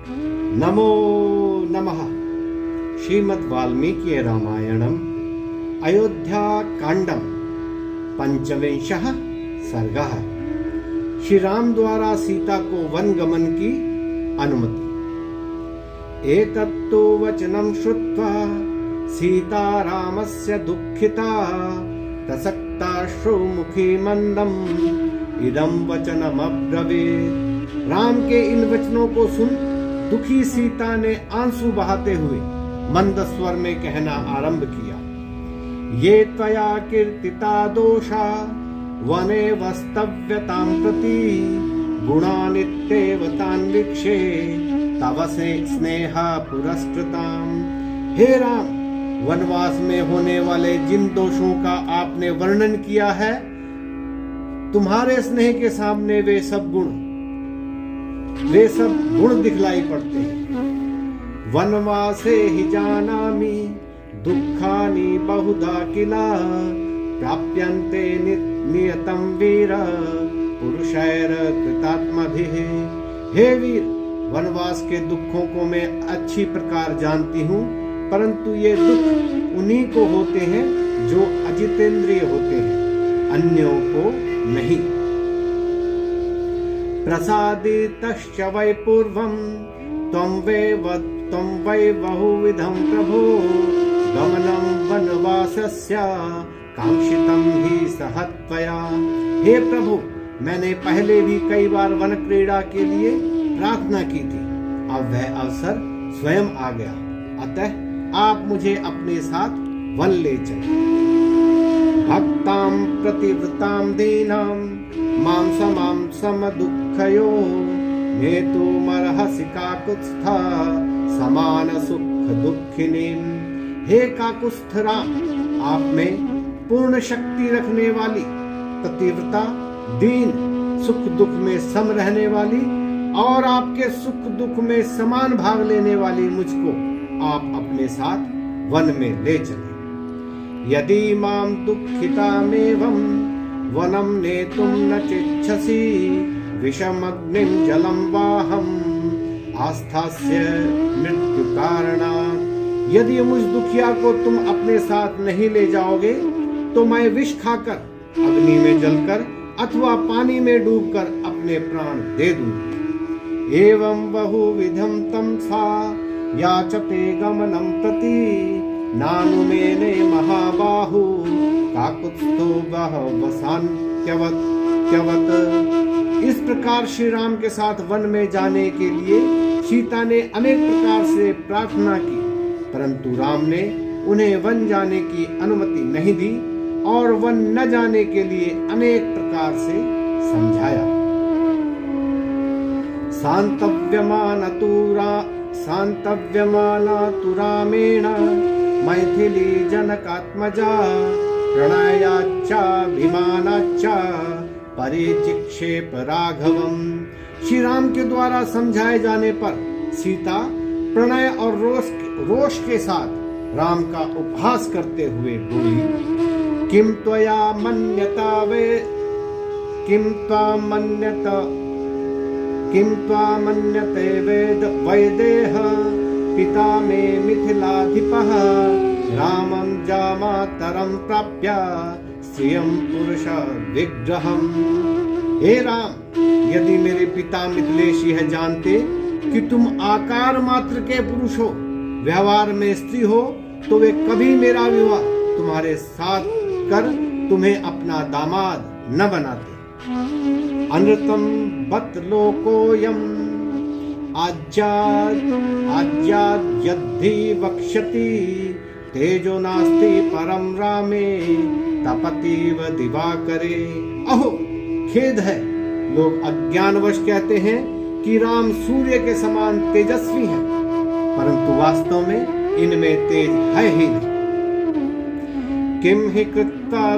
नमो नमः। श्रीमद् वाल्मीकि रामायणम् अयोध्याकांडं पंचविंशः सर्गः। श्री राम द्वारा सीता को वन गमन की अनुमति। एतत्तु वचनं श्रुत्वा सीता रामस्य दुःखिता प्रसक्ताश्रुमुखी मंदम् इदं वचनमब्रवीत्। राम के इन वचनों को सुन दुखी सीता ने आंसू बहाते हुए मंद स्वर में कहना आरंभ किया। ये त्वया कीर्तिता दोषा वने वस्तव्यतां प्रति गुणानित्येव तान् वीक्षे तव से स्नेहा पुरस्कृताम्। हे राम, वनवास में होने वाले जिन दोषों का आपने वर्णन किया है, तुम्हारे स्नेह के सामने वे सब गुण दिखलाई पड़ते हैं। वनवासे हि जानामि दुःखानि बहुधा किला प्राप्यन्ते नियतं वीर पुरुषैर कृतात्मभिः। हे वीर, वनवास के दुखों को मैं अच्छी प्रकार जानती हूँ, परंतु ये दुख उन्हीं को होते हैं जो अजितेंद्रिय होते हैं, अन्यों को नहीं। प्रसादितश्च वै पूर्वं त्वं वै बहुविधं प्रभो गमनं वनवासस्य कांक्षितं हि सह त्वया। हे प्रभु, मैंने पहले भी कई बार वन क्रीड़ा के लिए प्रार्थना की थी, अब वह अवसर स्वयं आ गया, अतः आप मुझे अपने साथ वन ले चले। भक्तां प्रतिव्रतां दीनां मां समां समदुःखयो नेतुमर्हसि काकुत्स्था समान सुख दुःखिनीं। हे काकुत्स्थ राम, आप में पूर्ण शक्ति रखने वाली, पतिव्रता, दीन, सुख दुख में सम रहने वाली और आपके सुख दुख में समान भाग लेने वाली मुझको आप अपने साथ वन में ले चले। यदि मां दुःखितामेवं वनं नेतुं न चिच्छसि विषमग्निं जलं वाहम् आस्थास्य मृत्यु कारणात्। यदि मुझ दुखिया को तुम अपने साथ नहीं ले जाओगे तो मैं विष खाकर, अग्नि में जलकर अथवा पानी में डूबकर अपने प्राण दे दूंगी। एवं बहुविधं तं सा याचते गमनं प्रति नानुमेने महाबाहु काकुत्स्थो बहवसान्त्यवत्। इस प्रकार श्री राम के साथ वन में जाने के लिए सीता ने अनेक प्रकार से प्रार्थना की, परंतु राम ने उन्हें वन जाने की अनुमति नहीं दी और वन न जाने के लिए अनेक प्रकार से समझाया। सान्तव्यमाना तु रामेण मैथिली जनकात्मजा प्रणयाच्चाभिमानाच्च परिचिक्षेप राघवम्। श्री राम के द्वारा समझाए जाने पर सीता प्रणय और रोष के साथ राम का उपहास करते हुए बोली। किम त्वया मन्यते वैदेह पिता मे मिथिलाधिपः रामं जामातरं प्राप्य श्रियं पुरुष विग्रहम्। हे राम, यदि मेरे पिता मिथिलेश यह जानते कि तुम आकार मात्र के पुरुष हो, व्यवहार में स्त्री हो, तो वे कभी मेरा विवाह तुम्हारे साथ कर तुम्हें अपना दामाद न बनाते। अनृतं बत लोकोऽयम् आज्याद्यद्धि वक्ष्यति तेजो नास्ति परम रामे तपतीव दिवाकरे। अहो, खेद है, लोग अज्ञानवश कहते हैं कि राम सूर्य के समान तेजस्वी हैं, परंतु वास्तव में इनमें तेज है ही नहीं। किम हि कृत्वा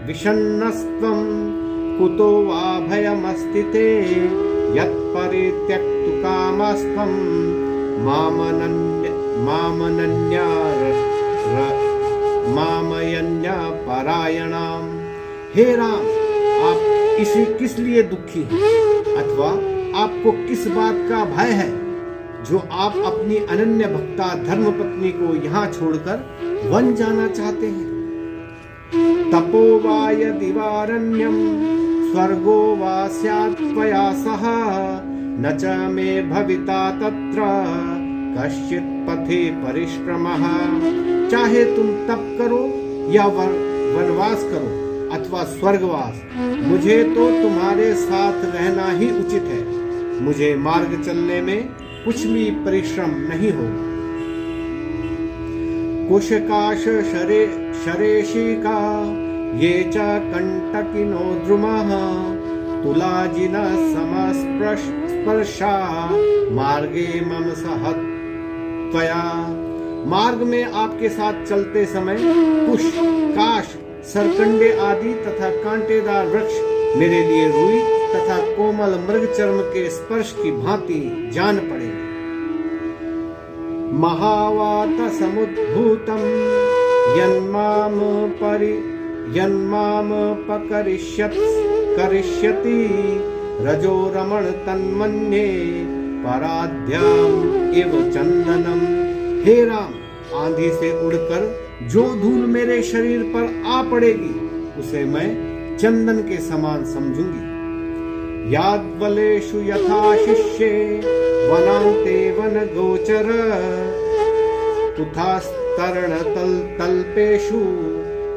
विषण्णस्त्वं कुतो वा भयमस्ति ते यत्परित्यक्तु कामस्त्वं मामयन्या परायणाम्। हे राम, आप किस लिए दुखी हैं, अथवा आप आपको किस बात का भय है जो आप अपनी अनन्य भक्ता धर्मपत्नी को यहाँ छोड़कर वन जाना चाहते हैं? तपो वा यदि वारण्यम स्वर्गो वा स्यात् त्वया सह न च मे भविता तत्र कश्चित् पथे परिश्रमः। चाहे तुम तप करो या वनवास करो अथवा स्वर्गवास, मुझे तो तुम्हारे साथ रहना ही उचित है। मुझे मार्ग चलने में कुछ भी परिश्रम नहीं होगा। कुशकाश शरेशिका ये च कंटकिनो द्रुमः तुलाजिना समस्पर्शा मार्गे मम सहत त्वया। मार्ग में आपके साथ चलते समय कुश, काश, सरकंडे आदि तथा कांटेदार वृक्ष मेरे लिए रुई तथा कोमल मृग चर्म के स्पर्श की भांति जान पड़े। महावात समुद्भूतम यन्माम करिष्यति रजो रमण तन्मन्ये पराध्याम एव चंदनम। हे राम, आंधी से उड़कर जो धूल मेरे शरीर पर आ पड़ेगी उसे मैं चंदन के समान समझूंगी। याद्वलेषु यथा शिष्ये वनान्ते वन गोचर तुथास्तरण तल्पेषु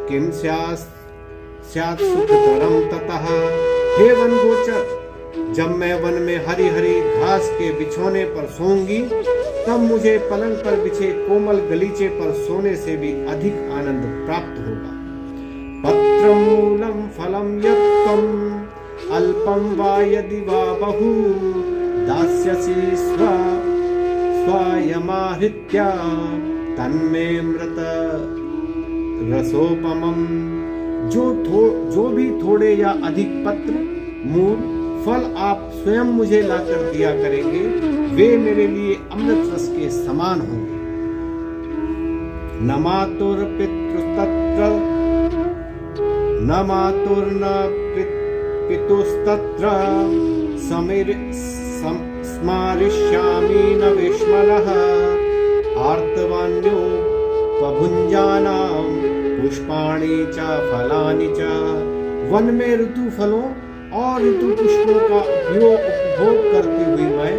किम स्यात् सुखतरम ततः। हे वन गोचर, जब मैं वन में हरी हरी घास के बिछोने पर सोऊंगी तब मुझे पलंग पर बिछे कोमल गलीचे पर सोने से भी अधिक आनंद प्राप्त होगा। पत्रमूलम फलम यत्त्वम् अल्पम वा यदि वा बहु दास्यसि स्वयमाहृत्य तन्मे मृत रसोपमम्। जो भी थोड़े या अधिक पत्र, मूल, फल आप स्वयं मुझे लाकर दिया करेंगे वे मेरे लिए अमृत रस के समान होंगे। न मातुर्पितुस्तत्र न मातुर्न पितुस्तत्र स्मारिष्यामि न विस्मरः आर्तवान्यो पभुञ्जानां पुष्पाणि च फलानि च। वन में ऋतु फलों और ऋतु पुष्पों का उपभोग करती हुई मैं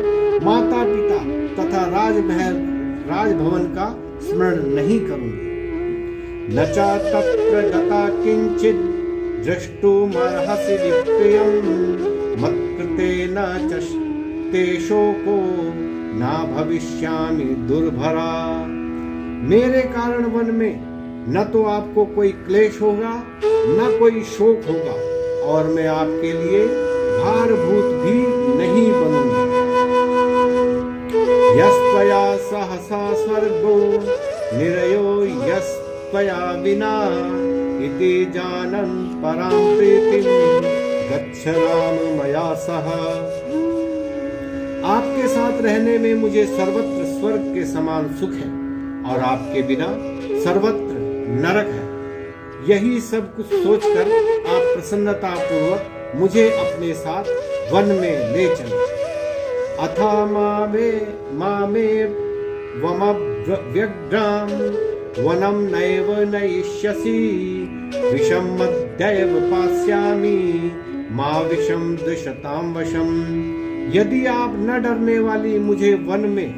माता पिता तथा राजभवन का स्मरण नहीं करूंगी। न च तत्र गता किंचित् द्रष्टुमर्हसि विप्रियम् मत्कृते न च ते शोको न भविष्यामि दुर्भरा। मेरे कारण वन में न तो आपको कोई क्लेश होगा न कोई शोक होगा और मैं आपके लिए भारभूत भी नहीं बनूंगा। यस्त्वया सहसा स्वर्गो निरयो यस्त्वया विना इति जानन् परां प्रीतिं गच्छ राम मया सह। आपके साथ रहने में मुझे सर्वत्र स्वर्ग के समान सुख है और आपके बिना सर्वत्र नरक है। यही सब कुछ सोचकर आप प्रसन्नता पूर्वक मुझे अपने साथ वन में ले चले। अथा मामे वमव्यग्राम वनम नैव नयिष्यसि विषम मध्यैव पास्यामि मा विषम द्विषताम वशम। यदि आप न डरने वाली मुझे वन में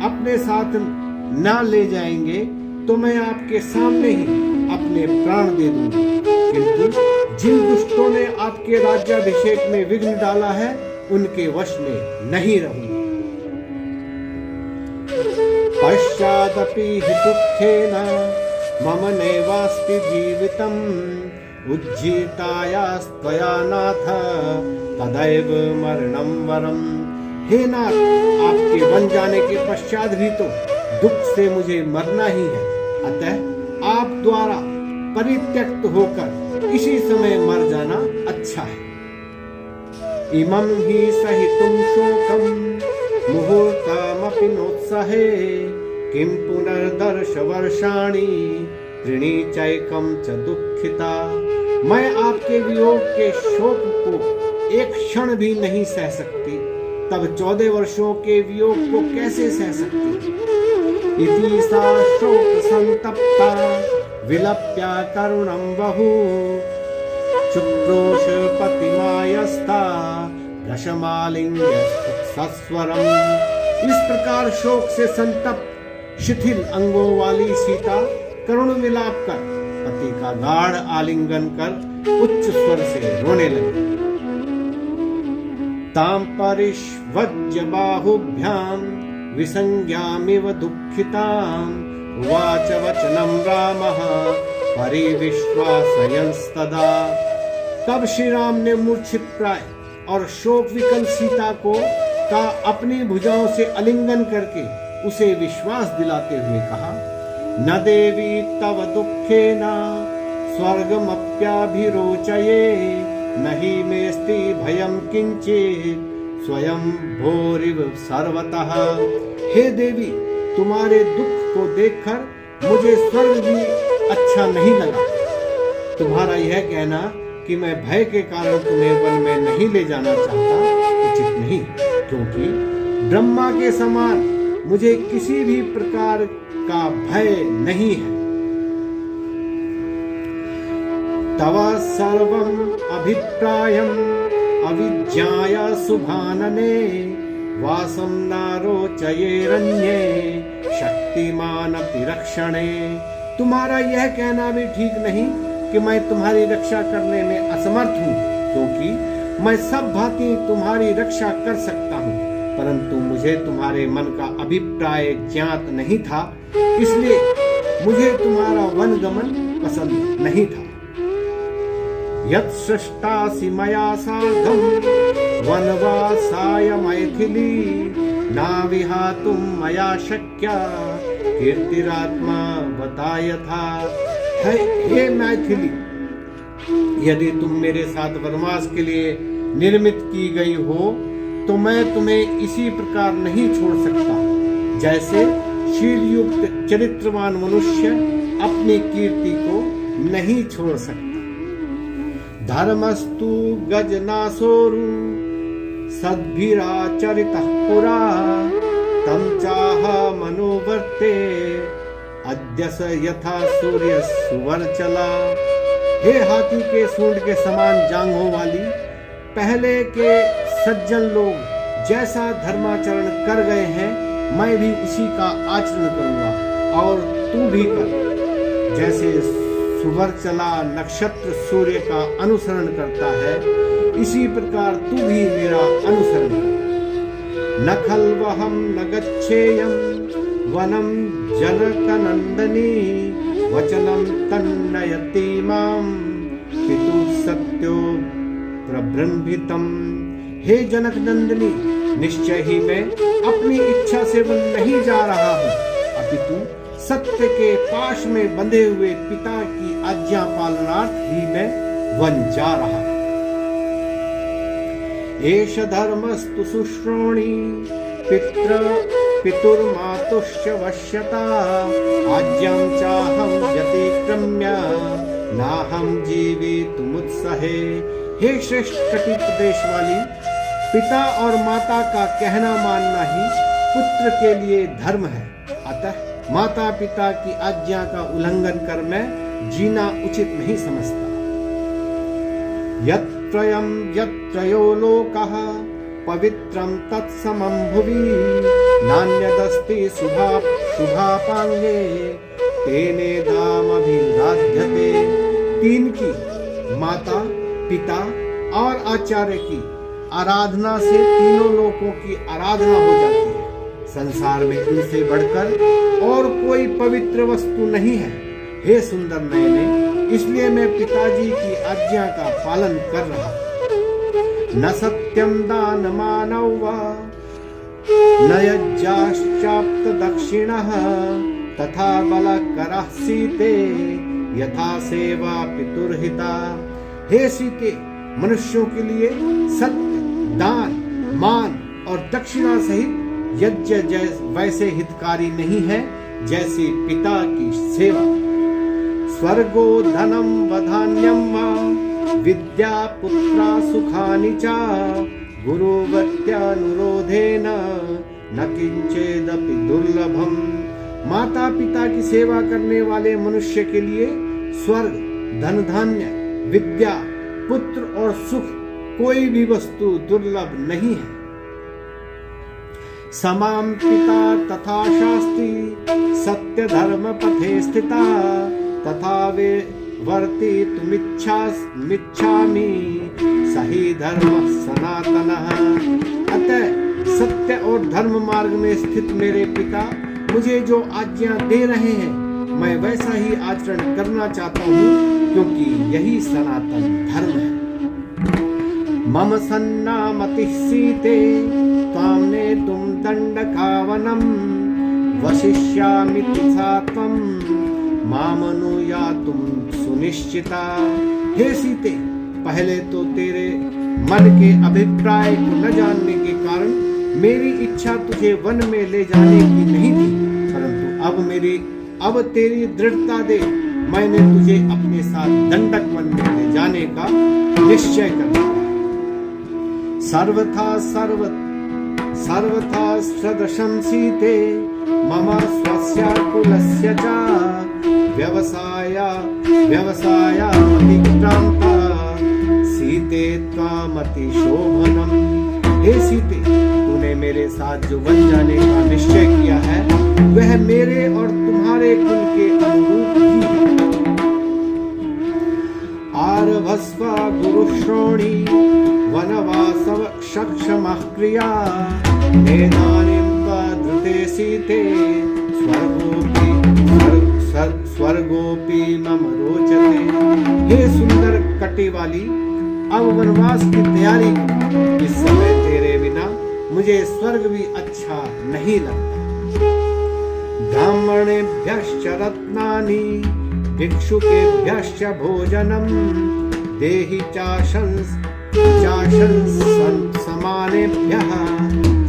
अपने साथ न ले जाएंगे तो मैं आपके सामने ही अपने प्राण दे दूंगा। किंतु जिन दुष्टों ने आपके राज्याभिषेक में विघ्न डाला है उनके वश में नहीं रहूंगा। पश्चादपि हि दुःखेन मम नैवास्ति जीवितम् उज्जीतायास्त्वया नाथ तदैव मरणं वरम्। हे नाथ, आपके वन जाने के पश्चात भी तो दुख से मुझे मरना ही है, अतः आप द्वारा परित्यक्त होकर इसी समय मर जाना अच्छा है। इमं हि सहितुं शोकं मुहूर्तमपि नोत्सहे किं पुनर्दर्श वर्षाणि त्रीणि चैकं च दुःखिता। मैं आपके वियोग के शोक को एक क्षण भी नहीं सह सकती, तब 14 वर्षों के वियोग को कैसे सह सकती? इति सा शोक संतप्ता विलप्या करुणं बहु चुक्रोश पतिमायस्ता दशमालिंग्य सस्वरम। इस प्रकार शोक से संतप्त शिथिल अंगों वाली सीता करुण विलाप कर पति का गाढ़ आलिंगन कर उच्च स्वर से रोने लगी। ताम परिष्वज्य बाहुभ्याम विसंज्ञामिव दुःखिताम उवाच वचनं रामः परिविश्वासयंस्तदा। तब श्री राम ने मूर्छित प्राय और शोक विकल सीता को का अपनी भुजाओं से आलिंगन करके उसे विश्वास दिलाते हुए कहा, न देवी तव दुःखेन स्वर्गमप्याभिरोचये नहि मेस्ति भयं किंचित् स्वयं भोरिव सर्वतः। हे देवी, तुम्हारे दुख को देखकर मुझे स्वर्ग भी अच्छा नहीं लगा। तुम्हारा यह कहना कि मैं भय के कारण तुम्हें वन में नहीं ले जाना चाहता उचित नहीं, क्योंकि ब्रह्मा के समान मुझे किसी भी प्रकार का भय नहीं है। तव सर्वम अभिप्रायम अविज्ञाय सुभानने वासम नारोचयेरन्ये शक्तिमान रक्षणे। तुम्हारा यह कहना भी ठीक नहीं कि मैं तुम्हारी रक्षा करने में असमर्थ हूँ, क्योंकि मैं सब भांति तुम्हारी रक्षा कर सकता हूँ, परंतु मुझे तुम्हारे मन का अभिप्राय ज्ञात नहीं था, इसलिए मुझे तुम्हारा वन गमन पसंद नहीं था। यत् सृष्टासि मया सार्धं वनवासाय मैथिली नाविहातुं मया शक्या कीर्तिरात्मा बताय था। हे मैथिली, यदि तुम मेरे साथ वनवास के लिए निर्मित की गई हो तो मैं तुम्हें इसी प्रकार नहीं छोड़ सकता, जैसे शीलयुक्त चरित्रवान मनुष्य अपनी कीर्ति को नहीं छोड़ सकता। धर्मस्तु गजनासोरु सद्भिराचरितः पुरा तम चाह मनोवर्ते अद्यस यथा सूर्य सुवर्चला। हे हाथी के सूंड के समान जांघों वाली, पहले के सज्जन लोग जैसा धर्माचरण कर गए हैं, मैं भी उसी का आचरण करूंगा और तू भी कर। जैसे सुवर्चला नक्षत्र सूर्य का अनुसरण करता है, इसी प्रकार तू भी मेरा अनुसरण कर। न खल्वहम न गच्छेयम वनम जनकनंदनी वचनम तन्नयति माम पितु सत्यो प्रब्रह्मितम। हे जनक नंदिनी, निश्चय ही मैं अपनी इच्छा से वन नहीं जा रहा हूँ, अपितु सत्य के पाश में बंधे हुए पिता की आज्ञा पालनार्थ ही मैं वन जा रहा हूँ। एष धर्मस्तु शुश्रोणी पितुर्मातुश्च वश्यता आज्ञां चाहं व्यतिक्रम्य नाहं जीवितुमुत्सहे। हे श्रेष्ठ कटिक प्रदेश वाली, पिता और माता का कहना मानना ही पुत्र के लिए धर्म है, अतः माता पिता की आज्ञा का उल्लंघन कर मैं जीना उचित नहीं समझता। यत्रयं यत्रयो लोकः पवित्रं तत्समं भुवि नान्यदस्ति शुभापांगे तेनेदामभिराध्यते। तीन की, माता पिता और आचार्य की आराधना से तीनों लोकों की आराधना हो जाती है। संसार में इनसे बढ़कर और कोई पवित्र वस्तु नहीं है। हे सुंदर नयने, इसलिए मैं पिताजी की आज्ञा का पालन कर रहा हूँ। न सत्यम दानमानौ वा न यज्ञाश्चाप्त दक्षिणः तथा बलकरः सीते यथा सेवा पितुर्हिता। हे सीते, मनुष्यों के लिए सत्य, दान, मान और दक्षिणा सहित यज्ञ वैसे हितकारी नहीं है जैसे पिता की सेवा। स्वर्गो धनम वधान्यम वा विद्या पुत्रा सुखानि च गुरुवत्यानुरोधेन सुखदेन न किंचेदपि दुर्लभम। माता पिता की सेवा करने वाले मनुष्य के लिए स्वर्ग, धन धान्य, विद्या, पुत्र और सुख कोई भी वस्तु दुर्लभ नहीं है। समाम पिता तथा शास्त्री सत्य धर्म पथे स्थिता तथा वे वर्ति तुमिच्छामि सही धर्म सनातनः। अतः सत्य और धर्म मार्ग में स्थित मेरे पिता मुझे जो आज्ञा दे रहे हैं मैं वैसा ही आचरण करना चाहता हूँ, क्योंकि यही सनातन धर्म है। मम सन्नामतिः सीते त्वां नेतुं दण्डकावनं वशिष्यामिति सा त्वं मामनुयातुं सुनिश्चिता। हे सीते, पहले तो तेरे मन के अभिप्राय को न जानने के कारण मेरी इच्छा तुझे वन में ले जाने की नहीं थी, परंतु अब तेरी दृढ़ता दे मैंने तुझे अपने साथ दंडक वन में ले जाने का निश्चय कर लिया। सर्वथा सदशंसीते मम स्वस्य कुलस्य च व्यवसायातिक्रान्ता सीते त्वामति शोभनम। हे सीते, तूने मेरे साथ जो वन जाने का निश्चय किया है वह मेरे और तुम्हारे कुल के अनुरूप ही है। आरभस्व गुरुश्रोणी वनवासव सक्षमः क्रिया नेदानीं त्वधृते सीते स्वर्गोपि मम रोचते। हे सुंदर कटी वाली, अब वनवास की तैयारी कर। इस समय तेरे बिना मुझे स्वर्ग भी अच्छा नहीं लगता। ब्राह्मणेभ्यश्च रत्नानि भिक्षुकेभ्यश्च भोजनम् देहि चाशंस समानेभ्यः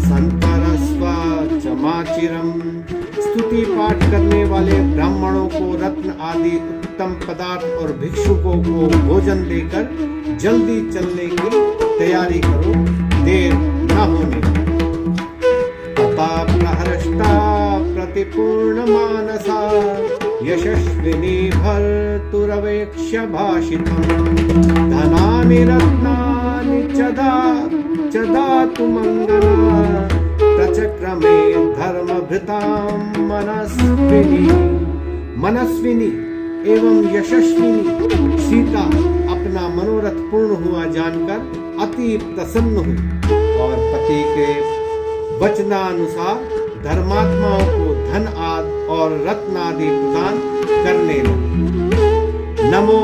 संतरस्व चमाचिरम्। स्तुति पाठ करने वाले ब्राह्मणों को रत्न आदि उत्तम पदार्थ और भिक्षुकों को भोजन देकर जल्दी चलने की तैयारी करो, देर न होने तथा प्रहृष्टा प्रतिपूर्ण मानसा यशस्विनी भर्तुरवेक्ष्य भाषितम् धनानि रत्नानि चदातु मंगला प्रचक्रमे धर्मभृतां मनस्विनी एवं यशस्विनी सीता अपना मनोरथ पूर्ण हुआ जानकर अति प्रसन्न हुई और पति के वचनानुसार धर्मात्माओं को धन आदि और रत्न आदि प्रदान करने लगी। नमो